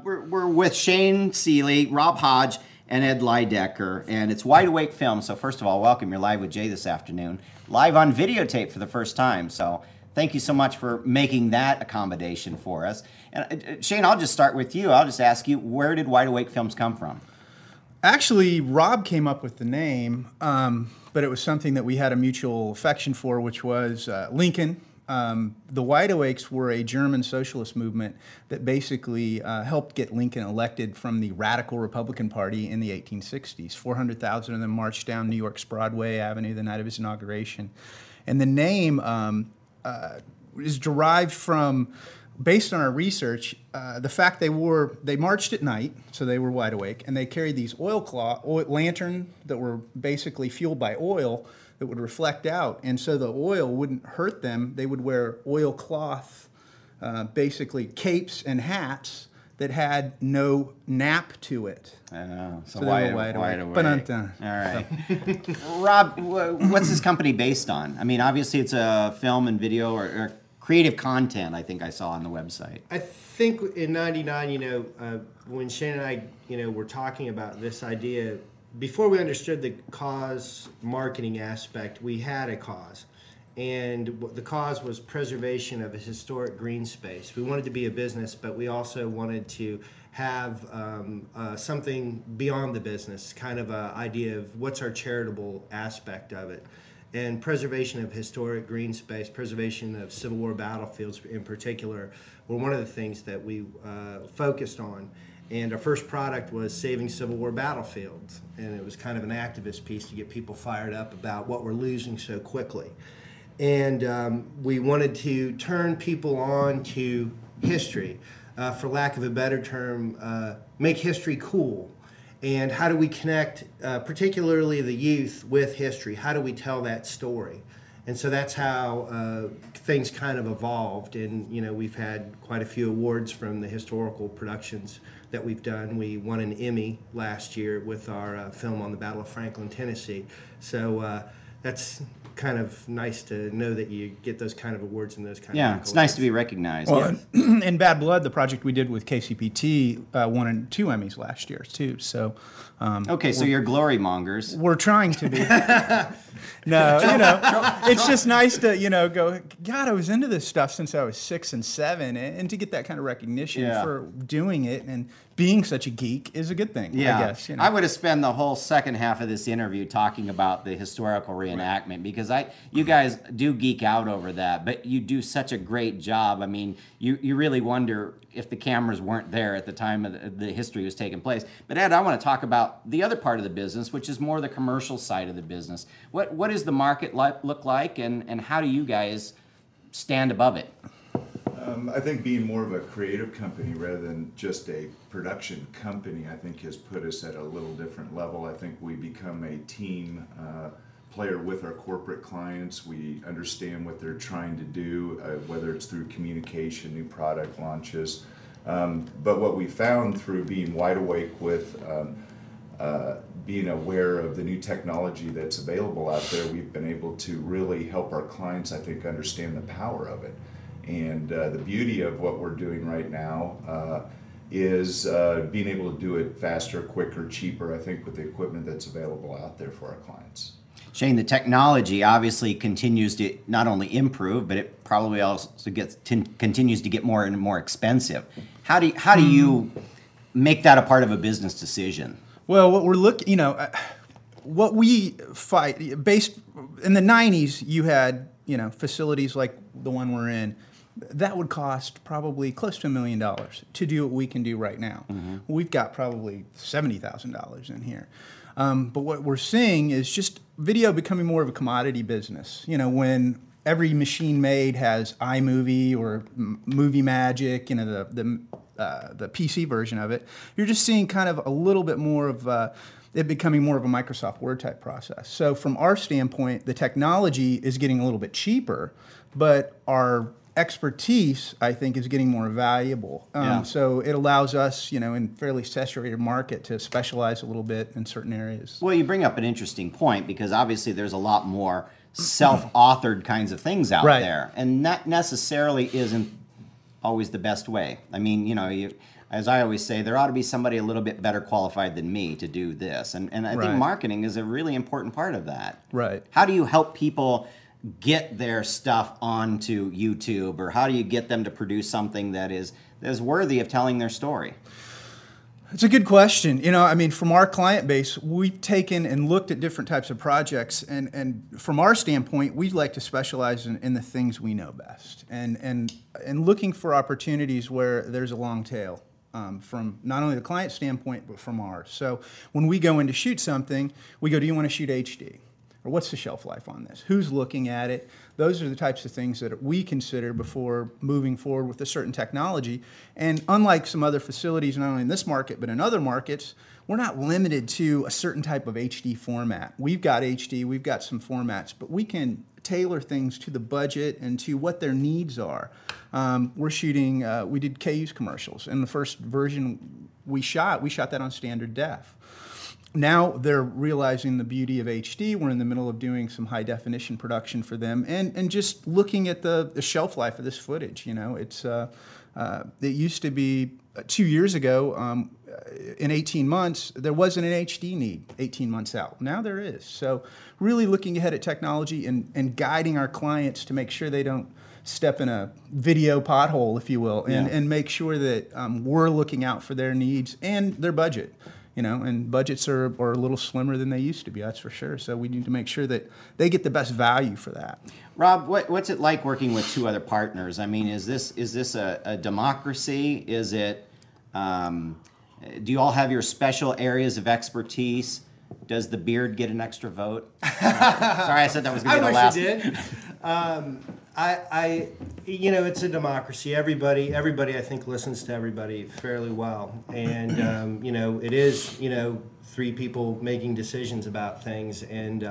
We're with Shane Seeley, Rob Hodge, and Ed Liedecker, and it's Wide Awake Film. So first of all, welcome. You're live with Jay this afternoon, live on videotape for the first time. So thank you so much for making that accommodation for us. And Shane, I'll just start with you. I'll just ask you, where did Wide Awake Films come from? Actually, Rob came up with the name, but it was something that we had a mutual affection for, which was Lincoln. The Wide Awakes were a German socialist movement that basically helped get Lincoln elected from the radical Republican Party in the 1860s. 400,000 of them marched down New York's Broadway Avenue the night of his inauguration. And the name is derived from, based on our research, the fact they marched at night, so they were wide awake, and they carried these oil lantern that were basically fueled by oil that would reflect out, and so the oil wouldn't hurt them. They would wear oilcloth, basically capes and hats that had no nap to it. I know. So they wide, were wide awake. All right. Rob, what's this company based on? I mean, obviously it's a film and video or creative content, I think I saw on the website. I think in '99, when Shane and I, were talking about this idea, before we understood the cause marketing aspect, we had a cause. And the cause was preservation of a historic green space. We wanted to be a business, but we also wanted to have something beyond the business, kind of an idea of what's our charitable aspect of it. And preservation of historic green space, preservation of Civil War battlefields in particular, were one of the things that we focused on. And our first product was Saving Civil War Battlefields. And it was kind of an activist piece to get people fired up about what we're losing so quickly. And we wanted to turn people on to history, for lack of a better term, make history cool. And how do we connect, particularly the youth, with history? How do we tell that story? And so that's how things kind of evolved. And, we've had quite a few awards from the historical productions that we've done. We won an Emmy last year with our film on the Battle of Franklin, Tennessee. So that's kind of nice to know that you get those kind of awards and those kind of Yeah, it's nice to be recognized. Well, in Bad Blood, the project we did with KCPT won 2 Emmys last year too. So okay, so you're glory mongers. We're trying to be. No, it's just nice to go. God, I was into this stuff since I was 6 and 7, and to get that kind of recognition for doing it and being such a geek is a good thing. Yeah, I guess. I would have spent the whole second half of this interview talking about the historical reenactment because you guys do geek out over that, but you do such a great job. I mean, you really wonder if the cameras weren't there at the time of the history was taking place. But Ed, I want to talk about the other part of the business, which is more the commercial side of the business. What does the market look like, and how do you guys stand above it? I think being more of a creative company rather than just a production company, I think has put us at a little different level. I think we become a team player with our corporate clients. We understand what they're trying to do, whether it's through communication, new product launches. But what we found through being wide awake with being aware of the new technology that's available out there, we've been able to really help our clients, I think, understand the power of it. And the beauty of what we're doing right now is being able to do it faster, quicker, cheaper, I think, with the equipment that's available out there for our clients. Shane, the technology obviously continues to not only improve, but it probably also continues to get more and more expensive. How do you make that a part of a business decision? Well, what we're looking, what we fight, based in the 90s, you had, facilities like the one we're in, that would cost probably close to $1 million to do what we can do right now. Mm-hmm. We've got probably $70,000 in here. But what we're seeing is just video becoming more of a commodity business. When every machine made has iMovie or Movie Magic, the PC version of it, you're just seeing kind of a little bit more of it becoming more of a Microsoft Word type process. So from our standpoint, the technology is getting a little bit cheaper, but our expertise, I think, is getting more valuable. So it allows us, in fairly saturated market to specialize a little bit in certain areas. Well, you bring up an interesting point because obviously there's a lot more self-authored kinds of things out there, and that necessarily isn't always the best way. I mean, as I always say, there ought to be somebody a little bit better qualified than me to do this. And I think Right. marketing is a really important part of that. Right. How do you help people get their stuff onto YouTube, or how do you get them to produce something that is worthy of telling their story? It's a good question. You know, I mean, from our client base, we've taken and looked at different types of projects, and from our standpoint, we like to specialize in the things we know best, and looking for opportunities where there's a long tail. From not only the client standpoint, but from ours. So when we go in to shoot something, we go, do you want to shoot HD? Or what's the shelf life on this? Who's looking at it? Those are the types of things that we consider before moving forward with a certain technology. And unlike some other facilities, not only in this market, but in other markets, we're not limited to a certain type of HD format. We've got HD, we've got some formats, but we can tailor things to the budget and to what their needs are. We're shooting, we did KU's commercials, and the first version we shot that on standard def. Now they're realizing the beauty of HD. We're in the middle of doing some high definition production for them, and just looking at the shelf life of this footage. You know, it used to be 2 years ago, in 18 months, there wasn't an HD need 18 months out. Now there is. So really looking ahead at technology and guiding our clients to make sure they don't step in a video pothole, if you will, and make sure that we're looking out for their needs and their budget. You know, and budgets are a little slimmer than they used to be, that's for sure. So we need to make sure that they get the best value for that. Rob, what's it like working with two other partners? I mean, is this a democracy? Is it? Do you all have your special areas of expertise? Does the beard get an extra vote? Sorry, I said that was going to be the last. I wish it did. You know, it's a democracy. Everybody, I think, listens to everybody fairly well, and you know, it is, you know, three people making decisions about things, and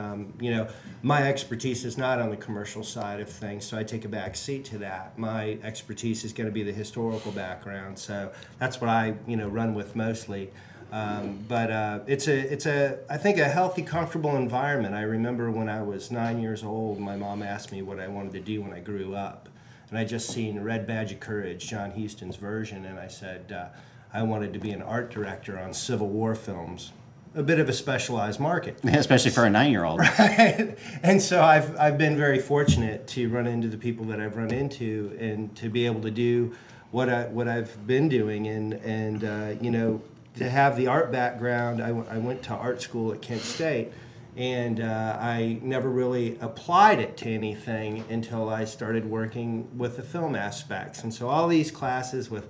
you know, my expertise is not on the commercial side of things, so I take a back seat to that. My expertise is going to be the historical background, so that's what I, you know, run with mostly. But it's I think, a healthy, comfortable environment. I remember when I was 9 years old, my mom asked me what I wanted to do when I grew up. And I just seen Red Badge of Courage, John Huston's version, and I said I wanted to be an art director on Civil War films. A bit of a specialized market. Especially for a 9-year-old. Right. And so I've been very fortunate to run into the people that I've run into and to be able to do what I've been doing, and you know, to have the art background. I went to art school at Kent State, and I never really applied it to anything until I started working with the film aspects. And so all these classes with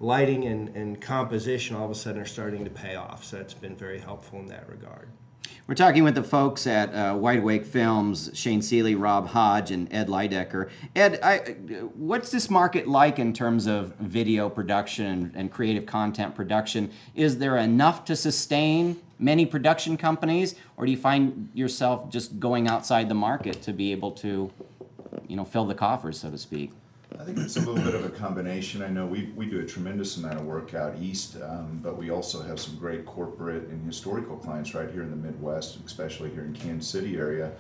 lighting and composition all of a sudden are starting to pay off. So it's been very helpful in that regard. We're talking with the folks at Wide Awake Films, Shane Seeley, Rob Hodge, and Ed Liebenguth. Ed, what's this market like in terms of video production and creative content production? Is there enough to sustain many production companies, or do you find yourself just going outside the market to be able to, you know, fill the coffers, so to speak? I think it's a little bit of a combination. I know we do a tremendous amount of work out east, but we also have some great corporate and historical clients right here in the Midwest, especially here in Kansas City area.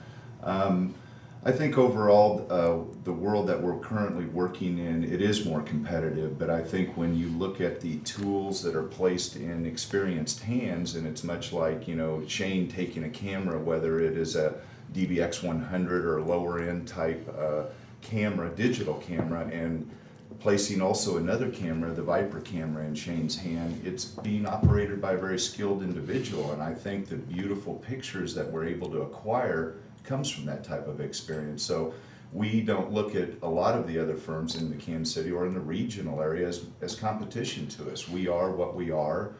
I think overall, the world that we're currently working in, it is more competitive, but I think when you look at the tools that are placed in experienced hands, and it's much like, you know, Shane taking a camera, whether it is a DVX 100 or a lower end type camera, digital camera, and placing also another camera, the Viper camera, in Shane's hand. It's being operated by a very skilled individual, and I think the beautiful pictures that we're able to acquire comes from that type of experience. So we don't look at a lot of the other firms in the Kansas City or in the regional area as competition to us. We are what we are.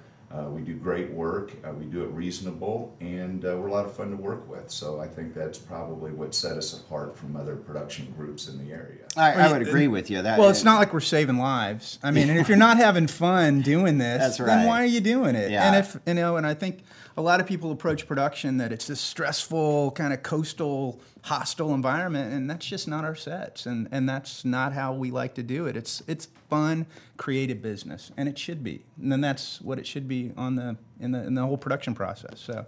We do great work, we do it reasonable, and we're a lot of fun to work with. So I think that's probably what set us apart from other production groups in the area. I would agree with you. Well, it's not like we're saving lives. I mean, and if you're not having fun doing this, That's right. then why are you doing it? Yeah. And if, you know, and I think a lot of people approach production that it's this stressful, kind of coastal, hostile environment, and that's just not our sets, and that's not how we like to do it. It's fun, creative business, and it should be, and then that's what it should be in the whole production process. So.